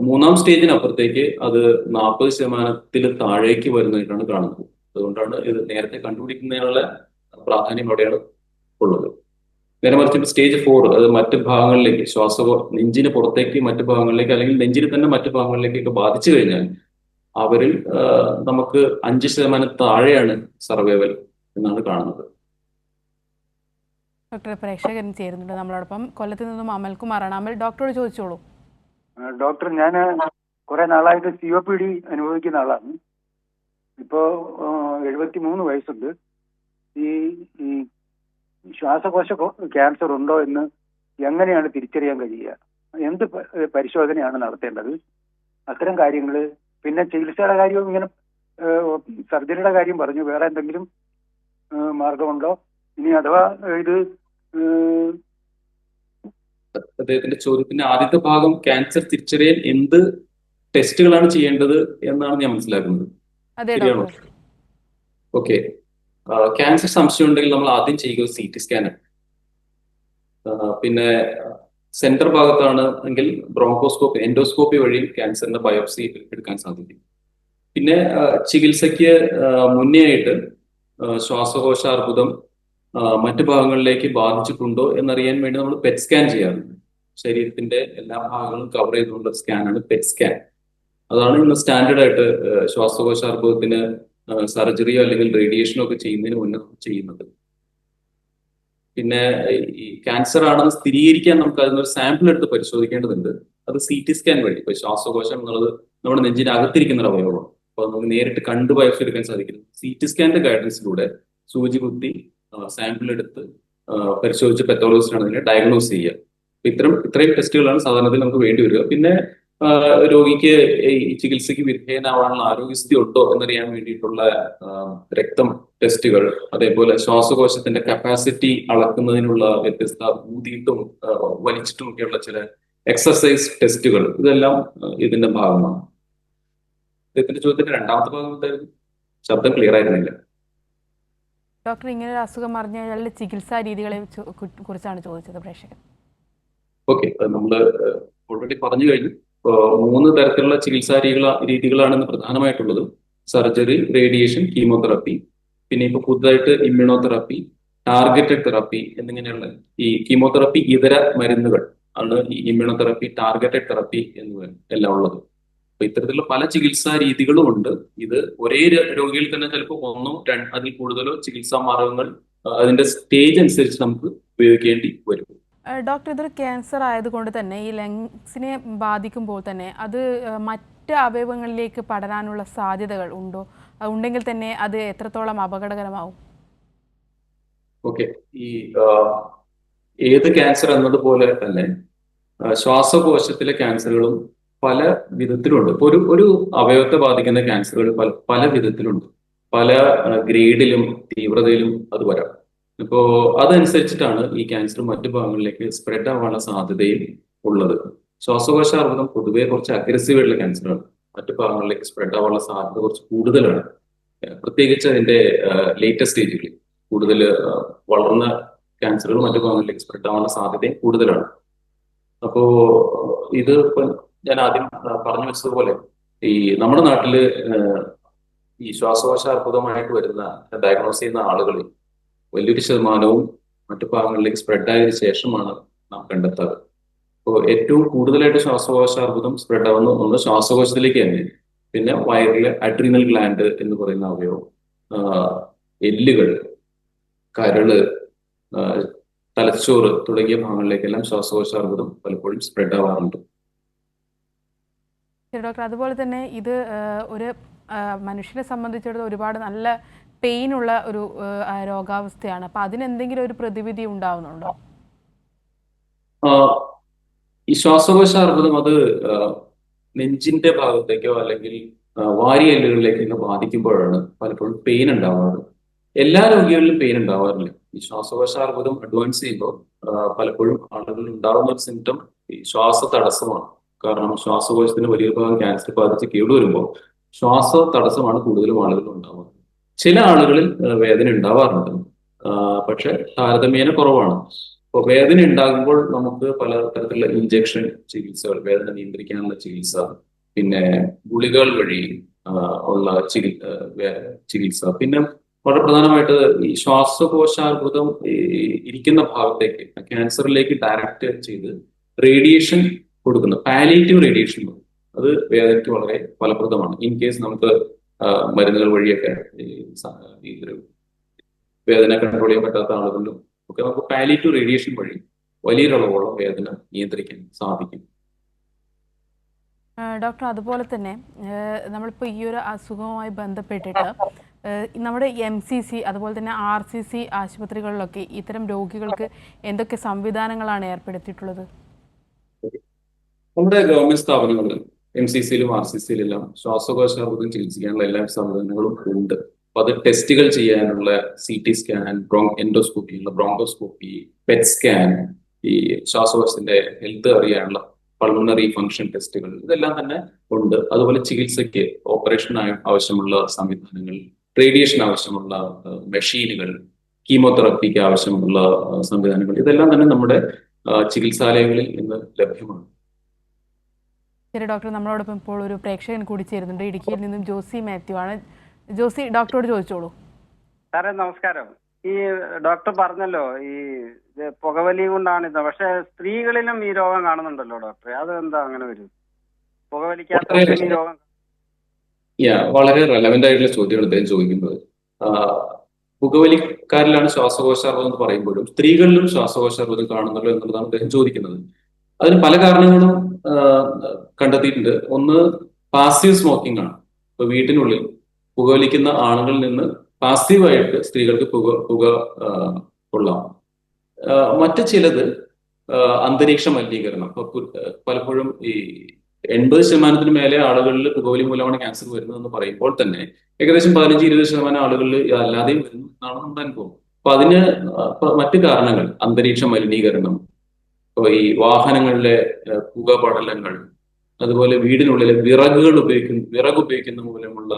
3-ാം സ്റ്റേജിനപ്പുറത്തേക്ക് അത് 40% താഴേക്ക് വരുന്നതായിട്ടാണ് കാണുന്നത്. അതുകൊണ്ടാണ് ഇത് നേരത്തെ കണ്ടുപിടിക്കുന്നതിനുള്ള പ്രാധാന്യം അവിടെയാണ് ഉള്ളത്. നേരെ മറിച്ച് സ്റ്റേജ് 4, അത് മറ്റ് ഭാഗങ്ങളിലേക്ക്, നെഞ്ചിന് പുറത്തേക്ക് മറ്റു ഭാഗങ്ങളിലേക്ക് അല്ലെങ്കിൽ നെഞ്ചിന് തന്നെ മറ്റു ഭാഗങ്ങളിലേക്കൊക്കെ ബാധിച്ചു കഴിഞ്ഞാൽ അവരിൽ നമുക്ക് 5% താഴെയാണ് സർവൈവൽ എന്നാണ് കാണുന്നത്. ഡോക്ടർ, പ്രേക്ഷകൻ ചേരുന്നുണ്ട് നമ്മളോടൊപ്പം. കൊല്ലത്ത് നിന്നും അമൽകുമാറാണ്. അമൽ, ഡോക്ടറോട് ചോദിച്ചോളൂ. ഡോക്ടർ, ഞാൻ കുറെ നാളായിട്ട് COPD അനുഭവിക്കുന്ന ആളാണ്. ഇപ്പോ 73 വയസ്സുണ്ട്. ഈ ശ്വാസകോശ ക്യാൻസർ ഉണ്ടോ എന്ന് എങ്ങനെയാണ് തിരിച്ചറിയാൻ കഴിയുക? എന്ത് പരിശോധനയാണ് നടത്തേണ്ടത്? അത്തരം കാര്യങ്ങൾ. പിന്നെ ചികിത്സയുടെ കാര്യവും, ഇങ്ങനെ സർജറിയുടെ കാര്യം പറഞ്ഞു. വേറെ എന്തെങ്കിലും മാർഗമുണ്ടോ? ഇനി അഥവാ ഇത് അദ്ദേഹത്തിന്റെ ചോദ്യത്തിന്റെ ആദ്യത്തെ ഭാഗം, ക്യാൻസർ തിരിച്ചറിയാൻ എന്ത് ടെസ്റ്റുകളാണ് ചെയ്യേണ്ടത് എന്നാണ് ഞാൻ മനസ്സിലാക്കുന്നത്. അതെ ശരിയാണോ? ഡോക്ടർ. ഓക്കെ. ക്യാൻസർ സംശയം ഉണ്ടെങ്കിൽ നമ്മൾ ആദ്യം ചെയ്യുക CT സ്കാനാണ്. പിന്നെ സെന്റർ ഭാഗത്താണ് എങ്കിൽ ബ്രോങ്കോസ്കോപ്പി, എൻഡോസ്കോപ്പി വഴി ക്യാൻസറിന്റെ ബയോപ്സി എടുക്കാൻ സാധിക്കും. പിന്നെ ചികിത്സയ്ക്ക് മുന്നേ ആയിട്ട് ശ്വാസകോശാർബുദം മറ്റു ഭാഗങ്ങളിലേക്ക് ബാധിച്ചിട്ടുണ്ടോ എന്നറിയാൻ വേണ്ടി നമ്മൾ പെറ്റ് സ്കാൻ ചെയ്യാറുണ്ട്. ശരീരത്തിന്റെ എല്ലാ ഭാഗങ്ങളും കവർ ചെയ്തുകൊണ്ടുള്ള സ്കാനാണ് പെറ്റ് സ്കാൻ. അതാണ് ഇന്ന് സ്റ്റാൻഡേർഡ് ആയിട്ട് ശ്വാസകോശാർബുദത്തിന് സർജറിയോ അല്ലെങ്കിൽ റേഡിയേഷനോ ഒക്കെ ചെയ്യുന്നതിന് മുന്നേ ചെയ്യുന്നത്. പിന്നെ ഈ ക്യാൻസർ ആണെന്ന് സ്ഥിരീകരിക്കാൻ നമുക്ക് അതിനൊരു സാമ്പിൾ എടുത്ത് പരിശോധിക്കേണ്ടതുണ്ട്. അത് CT സ്കാൻ വഴി. ഇപ്പൊ ശ്വാസകോശം എന്നുള്ളത് നമ്മുടെ നെഞ്ചിനകത്തിരിക്കുന്ന ഒരു അവയവമാണ്. അപ്പൊ നമുക്ക് നേരിട്ട് കണ്ട് ബയോപ്സി എടുക്കാൻ സാധിക്കുന്നു. CT സ്കാന്റെ ഗൈഡൻസിലൂടെ സൂചി കുത്തി സാമ്പിൾ എടുത്ത് പരിശോധിച്ച് പെത്തോളജിസ്റ്റാണ് അതിനെ ഡയഗ്നോസ് ചെയ്യുക. ഇത്രയും ടെസ്റ്റുകളാണ് സാധാരണത്തിൽ നമുക്ക് വേണ്ടി വരിക. പിന്നെ രോഗിക്ക് ഈ ചികിത്സയ്ക്ക് വിധേയനാവാനുള്ള ആരോഗ്യസ്ഥിതി ഉണ്ടോ എന്നറിയാൻ വേണ്ടിയിട്ടുള്ള രക്തം ടെസ്റ്റുകൾ, അതേപോലെ ശ്വാസകോശത്തിന്റെ കപ്പാസിറ്റി അളക്കുന്നതിനുള്ള വ്യത്യസ്ത ഊതിയിട്ടും വലിച്ചിട്ടും ഒക്കെയുള്ള ചില എക്സർസൈസ് ടെസ്റ്റുകൾ, ഇതെല്ലാം ഇതിന്റെ ഭാഗമാണ്. ഇതിന്റെ ചോദ്യത്തിന്റെ രണ്ടാമത്തെ ഭാഗം എന്തായിരുന്നു? ശബ്ദം ക്ലിയർ ആയിരുന്നില്ല. ഡോക്ടർ, ഇങ്ങനെ ഒരു അസുഖം അറിഞ്ഞാൽ ചികിത്സാ രീതികളെ കുറിച്ചാണ് ചോദിച്ചത് പ്രേക്ഷകൻ. ഓക്കെ, നമ്മൾ ഓൾറെഡി പറഞ്ഞു കഴിഞ്ഞു. 3 തരത്തിലുള്ള ചികിത്സാ രീതികളാണ് ഇന്ന് പ്രധാനമായിട്ടുള്ളത്: സർജറി, റേഡിയേഷൻ, കീമോതെറാപ്പി. പിന്നെ ഇപ്പൊ പുതുതായിട്ട് ഇമ്മ്യൂണോതെറാപ്പി, ടാർഗറ്റഡ് തെറാപ്പി എന്നിങ്ങനെയുള്ള ഈ കീമോതെറാപ്പി ഇതര മരുന്നുകൾ ആണ് ഈ ഇമ്മ്യൂണോതെറാപ്പി, ടാർഗറ്റഡ് തെറാപ്പി എന്നിവ എല്ലാം ഉള്ളത്. അപ്പൊ ഇത്തരത്തിലുള്ള പല ചികിത്സാ രീതികളും ഉണ്ട്. ഇത് ഒരേ രോഗിയിൽ തന്നെ ചിലപ്പോൾ 1-ഓ അതിൽ കൂടുതലോ ചികിത്സാ മാർഗങ്ങൾ അതിന്റെ സ്റ്റേജ് അനുസരിച്ച് നമുക്ക് ഉപയോഗിക്കേണ്ടി വരും. ഡോക്ടർ, ഇതൊരു ക്യാൻസർ ആയതുകൊണ്ട് തന്നെ ഈ ലങ്സിനെ ബാധിക്കുമ്പോൾ തന്നെ അത് മറ്റ് അവയവങ്ങളിലേക്ക് പടരാനുള്ള സാധ്യതകൾ ഉണ്ടോ? ഉണ്ടെങ്കിൽ തന്നെ അത് എത്രത്തോളം അപകടകരമാവും? ഓക്കെ, ഈ ഏത് ക്യാൻസർ എന്നതുപോലെ തന്നെ ശ്വാസകോശത്തിലെ ക്യാൻസറുകളും പല വിധത്തിലുണ്ട്. ഇപ്പൊ ഒരു അവയവത്തെ ബാധിക്കുന്ന ക്യാൻസറുകൾ പല വിധത്തിലുണ്ട്. പല ഗ്രേഡിലും തീവ്രതയിലും അത് വരാം. ഇപ്പോ അതനുസരിച്ചിട്ടാണ് ഈ ക്യാൻസർ മറ്റു ഭാഗങ്ങളിലേക്ക് സ്പ്രെഡ് ആവാനുള്ള സാധ്യതയും ഉള്ളത്. ശ്വാസകോശാർബുദം പൊതുവെ കുറച്ച് അഗ്രസീവ് ആയിട്ടുള്ള ക്യാൻസറാണ്. മറ്റു ഭാഗങ്ങളിലേക്ക് സ്പ്രെഡ് ആവാനുള്ള സാധ്യത കുറച്ച് കൂടുതലാണ്. പ്രത്യേകിച്ച് അതിന്റെ ലേറ്റസ്റ്റ് സ്റ്റേജുകളിൽ കൂടുതൽ വളർന്ന ക്യാൻസറുകൾ മറ്റു ഭാഗങ്ങളിലേക്ക് സ്പ്രെഡ് ആവാനുള്ള സാധ്യതയും കൂടുതലാണ്. അപ്പോ ഇത് ഞാൻ ആദ്യം പറഞ്ഞു വെച്ചതുപോലെ ഈ നമ്മുടെ നാട്ടില് ഈ ശ്വാസകോശാർബുദമായിട്ട് വരുന്ന ഡയഗ്നോസ് ചെയ്യുന്ന ആളുകളിൽ വലിയൊരു ശതമാനവും മറ്റു ഭാഗങ്ങളിലേക്ക് സ്പ്രെഡ് ആയതിനു ശേഷമാണ് നാം കണ്ടെത്താറ്. അപ്പോൾ ഏറ്റവും കൂടുതലായിട്ട് ശ്വാസകോശാർബുദം സ്പ്രെഡ് ആവുന്ന ഒന്ന് ശ്വാസകോശത്തിലേക്ക് തന്നെ. പിന്നെ വയറിലെ അഡ്രീനൽ ഗ്ലാൻഡ് എന്ന് പറയുന്ന അവയവം, എല്ലുകൾ, കരള്, ആ, തലച്ചോറ് തുടങ്ങിയ ഭാഗങ്ങളിലേക്കെല്ലാം ശ്വാസകോശാർബുദം പലപ്പോഴും സ്പ്രെഡ് ആവാറുണ്ട്. ശരി ഡോക്ടർ, അതുപോലെ തന്നെ ഇത് ഒരു മനുഷ്യനെ സംബന്ധിച്ചിടത്തോളം ഒരുപാട് നല്ല പെയിൻ ഉള്ള ഒരു രോഗാവസ്ഥയാണ്. അപ്പം അതിനെന്തെങ്കിലും ഒരു പ്രതിവിധി ഉണ്ടാവുന്നുണ്ടോ? ആ, ഈ ശ്വാസകോശാർബുദം അത് ആ, നെഞ്ചിന്റെ ഭാഗത്തേക്കോ അല്ലെങ്കിൽ വാരിയെല്ലുകളിലേക്കൊക്കെ ബാധിക്കുമ്പോഴാണ് പലപ്പോഴും പെയിൻ ഉണ്ടാവാറ്. എല്ലാ രോഗികളിലും പെയിൻ ഉണ്ടാവാറില്ല. ഈ ശ്വാസകോശാർബുദം അഡ്വാൻസ് ചെയ്യുമ്പോൾ പലപ്പോഴും ആളുകളിൽ ഉണ്ടാവുന്ന ഒരു സിംറ്റം ഈ ശ്വാസ തടസ്സമാണ്. കാരണം ശ്വാസകോശത്തിന് വലിയൊരു ഭാഗം ക്യാൻസർ ബാധിച്ച് കേടുവരുമ്പോൾ ശ്വാസ തടസ്സമാണ് കൂടുതലും ആളുകൾ ഉണ്ടാവുക. ചില ആളുകളിൽ വേദന ഉണ്ടാവാറുണ്ട്, പക്ഷെ താരതമ്യേന കുറവാണ്. അപ്പോൾ വേദന ഉണ്ടാകുമ്പോൾ നമുക്ക് പല തരത്തിലുള്ള ഇഞ്ചക്ഷൻ ചികിത്സകൾ, വേദന നിയന്ത്രിക്കാനുള്ള ചികിത്സ, പിന്നെ ഗുളികകൾ വഴി ഉള്ള ചികിത്സ, പിന്നെ വളരെ പ്രധാനമായിട്ട് ഈ ശ്വാസകോശാർബുദം ഇരിക്കുന്ന ഭാഗത്തേക്ക് ക്യാൻസറിലേക്ക് ഡയറക്റ്റ് ചെയ്ത് റേഡിയേഷൻ കൊടുക്കുന്ന പാലിയേറ്റീവ് റേഡിയേഷൻ, അത് വേദനയ്ക്ക് വളരെ ഫലപ്രദമാണ്. ഇൻ കേസ് നമുക്ക് മരുന്നുകൾ വഴിയൊക്കെ ഈ ഒരു വേദന കൺട്രോൾ ചെയ്യാൻ പറ്റാത്ത ആളുകളിലും ഒക്കെ നമുക്ക് പാലിയേറ്റീവ് റേഡിയേഷൻ വഴി വലിയൊരളവോളം വേദന നിയന്ത്രിക്കാൻ സാധിക്കും. ഡോക്ടർ, അതുപോലെ തന്നെ നമ്മളിപ്പോൾ ഈ ഒരു അസുഖവുമായി ബന്ധപ്പെട്ടിട്ട് നമ്മുടെ MCC അതുപോലെ തന്നെ RCC ആശുപത്രികളിലൊക്കെ ഇത്തരം രോഗികൾക്ക് എന്തൊക്കെ സംവിധാനങ്ങളാണ് ഏർപ്പെടുത്തിയിട്ടുള്ളത്? നമ്മുടെ ഗവൺമെന്റ് സ്ഥാപനങ്ങളിൽ MCCയിലും RCCയിലെല്ലാം ശ്വാസകോശാർബുദം ചികിത്സിക്കാനുള്ള എല്ലാ സംവിധാനങ്ങളും ഉണ്ട്. അപ്പൊ അത് ടെസ്റ്റുകൾ ചെയ്യാനുള്ള CT scan, endoscopy, bronchoscopy, pet scan, ഈ ശ്വാസകോശത്തിന്റെ ഹെൽത്ത് അറിയാനുള്ള പൾമണറി ഫംഗ്ഷൻ ടെസ്റ്റുകൾ, ഇതെല്ലാം തന്നെ ഉണ്ട്. അതുപോലെ ചികിത്സയ്ക്ക് ഓപ്പറേഷൻ ആവശ്യമുള്ള സംവിധാനങ്ങൾ, റേഡിയേഷൻ ആവശ്യമുള്ള മെഷീനുകൾ, കീമോതെറാപ്പിക്ക് ആവശ്യമുള്ള സംവിധാനങ്ങൾ, ഇതെല്ലാം തന്നെ നമ്മുടെ ചികിത്സാലയങ്ങളിൽ ഇന്ന് ലഭ്യമാണ്. ശരി ഡോക്ടർ, നമ്മളോടൊപ്പം ഇപ്പോൾ ഒരു പ്രേക്ഷകൻ കൂടി ചേരുന്നുണ്ട്. ഇടുക്കിയിൽ നിന്നും ജോസി മാത്യു ആണ്. ജോസി, ഡോക്ടറോട് ചോദിച്ചോളൂ. സാറേ നമസ്കാരം. ഈ ഡോക്ടർ പറഞ്ഞല്ലോ ഈ പുകവലി കൊണ്ടാണിത്, പക്ഷെ സ്ത്രീകളിലും ഈ രോഗം കാണുന്നുണ്ടല്ലോ ഡോക്ടറെ, അത് എന്താ അങ്ങനെ വരും? പുകവലിക്കാത്ത ഈ രോഗം. വളരെ റെലവെന്റ് ആയിട്ടുള്ള ചോദ്യമാണ് അദ്ദേഹം ചോദിക്കുന്നത്. പുകവലിക്കാരിലാണ് ശ്വാസകോശാർബുദം എന്ന് പറയുമ്പോഴും സ്ത്രീകളിലും ശ്വാസകോശാർബുദം കാണുന്നുള്ളൂ എന്നുള്ളതാണ് അദ്ദേഹം ചോദിക്കുന്നത്. അതിന് പല കാരണങ്ങളും കണ്ടെത്തിയിട്ടുണ്ട്. ഒന്ന്, പാസീവ് സ്മോക്കിംഗ് ആണ്. ഇപ്പൊ വീട്ടിനുള്ളിൽ പുകവലിക്കുന്ന ആണുങ്ങളിൽ നിന്ന് പാസീവായിട്ട് സ്ത്രീകൾക്ക് പുക കൊള്ളാം. മറ്റു ചിലത് അന്തരീക്ഷ മലിനീകരണം. പലപ്പോഴും ഈ 80% മേലെ ആളുകളിൽ പുകവലി മൂലമാണ് ക്യാൻസർ വരുന്നതെന്ന് പറയുമ്പോൾ തന്നെ ഏകദേശം 15-20% ആളുകളിൽ അല്ലാതെയും വരുന്നു എന്നാണ് നമ്മുടെ അനുഭവം. അപ്പൊ അതിന് മറ്റു കാരണങ്ങൾ അന്തരീക്ഷ മലിനീകരണം, ഈ വാഹനങ്ങളിലെ പുകപടലങ്ങൾ, അതുപോലെ വീടിനുള്ളിലെ വിറക് ഉപയോഗിക്കുന്ന മൂലമുള്ള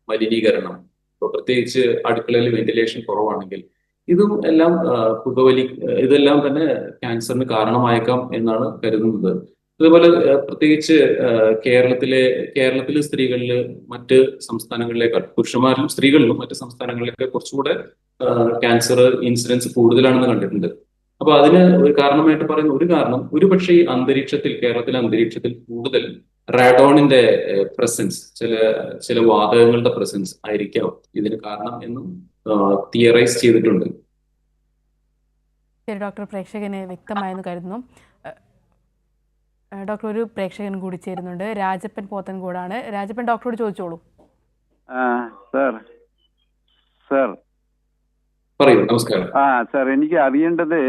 മലിനീകരണം, പ്രത്യേകിച്ച് അടുക്കളയിൽ വെന്റിലേഷൻ കുറവാണെങ്കിൽ ഇതും എല്ലാം ഇതെല്ലാം തന്നെ ക്യാൻസറിന് കാരണമായേക്കാം എന്നാണ് കരുതുന്നത്. അതുപോലെ പ്രത്യേകിച്ച് കേരളത്തിലെ സ്ത്രീകളിൽ മറ്റ് സംസ്ഥാനങ്ങളിലേക്കാൾ, പുരുഷന്മാരിലും സ്ത്രീകളിലും മറ്റ് സംസ്ഥാനങ്ങളിലേക്ക് കുറച്ചുകൂടെ ക്യാൻസർ ഇൻസിഡൻസ് കൂടുതലാണെന്ന് കണ്ടിട്ടുണ്ട്. അപ്പൊ അതിന് ഒരു കാരണമായിട്ട് പറയുന്ന ഒരു കാരണം ഒരുപക്ഷെ ഈ കേരളത്തിലെ അന്തരീക്ഷത്തിൽ കൂടുതൽ റാഡോണിന്റെ പ്രസൻസ്, ചില വാതകങ്ങളുടെ പ്രസൻസ് ആയിരിക്കാം ഇതിന് കാരണം എന്നും തിയറൈസ് ചെയ്തിട്ടുണ്ട്. ശരി ഡോക്ടർ, പ്രേക്ഷകന് വ്യക്തമായെന്ന് കരുതുന്നു. ഡോക്ടർ, ഒരു പ്രേക്ഷകൻ കൂടി ചേരുന്നുണ്ട്. രാജപ്പൻ പോത്തൻകോടാണ്. രാജപ്പൻ, ഡോക്ടറോട് ചോദിച്ചോളൂ. പറയൂ. നമസ്കാരം. സാർ, എനിക്ക് അറിയേണ്ടത്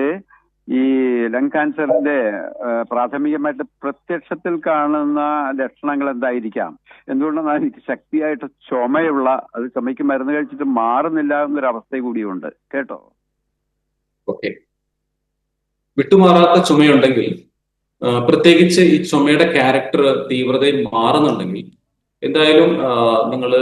ഈ ലങ് ക്യാൻസറിന്റെ പ്രാഥമികമായിട്ട് പ്രത്യക്ഷത്തിൽ കാണുന്ന ലക്ഷണങ്ങൾ എന്തായിരിക്കാം? എന്തുകൊണ്ടെന്നാൽ എനിക്ക് ശക്തിയായിട്ട് ചുമയുള്ള, അത് ചുമയ്ക്ക് മരുന്ന് കഴിച്ചിട്ട് മാറുന്നില്ല എന്നൊരു അവസ്ഥ കൂടിയുണ്ട് കേട്ടോ. ഓക്കെ, വിട്ടുമാറാത്ത ചുമയുണ്ടെങ്കിൽ, പ്രത്യേകിച്ച് ഈ ചുമയുടെ ക്യാരക്ടർ തീവ്രതയും മാറുന്നുണ്ടെങ്കിൽ എന്തായാലും നിങ്ങൾ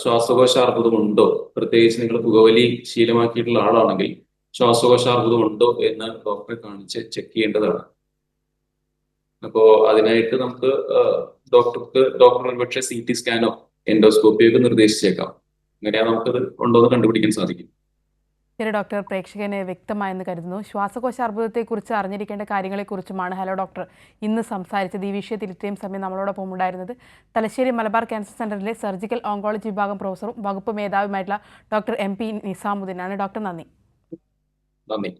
ശ്വാസകോശാർബുദം ഉണ്ടോ, പ്രത്യേകിച്ച് നിങ്ങൾ പുകവലി ശീലമാക്കിയിട്ടുള്ള ആളാണെങ്കിൽ ശ്വാസകോശാർബുദം ഉണ്ടോ എന്ന് ഡോക്ടറെ കാണിച്ച് ചെക്ക് ചെയ്യേണ്ടതാണ്. അപ്പോ അതിനായിട്ട് നമുക്ക് ഡോക്ടർ ഒരുപക്ഷെ CT സ്കാനോ എൻഡോസ്കോപ്പിയോ ഒക്കെ നിർദ്ദേശിച്ചേക്കാം. അങ്ങനെയാ നമുക്കത് ഉണ്ടോ എന്ന് കണ്ടുപിടിക്കാൻ സാധിക്കും. ശരി ഡോക്ടർ, പ്രേക്ഷകന് വ്യക്തമായെന്ന് കരുതുന്നു. ശ്വാസകോശ അർബുദത്തെക്കുറിച്ച് അറിഞ്ഞിരിക്കേണ്ട കാര്യങ്ങളെക്കുറിച്ചുമാണ് ഹലോ ഡോക്ടർ ഇന്ന് സംസാരിച്ചത്. ഈ വിഷയത്തിൽ ഇത്രയും സമയം നമ്മളോടൊപ്പം ഉണ്ടായിരുന്നത് തലശ്ശേരി മലബാർ ക്യാൻസർ സെന്ററിലെ സർജിക്കൽ ഓങ്കോളജി വിഭാഗം പ്രൊഫസറും വകുപ്പ് മേധാവിയുമായിട്ടുള്ള ഡോക്ടർ MP നിസാമുദ്ദീനാണ്. ഡോക്ടർ, നന്ദി. നന്ദി.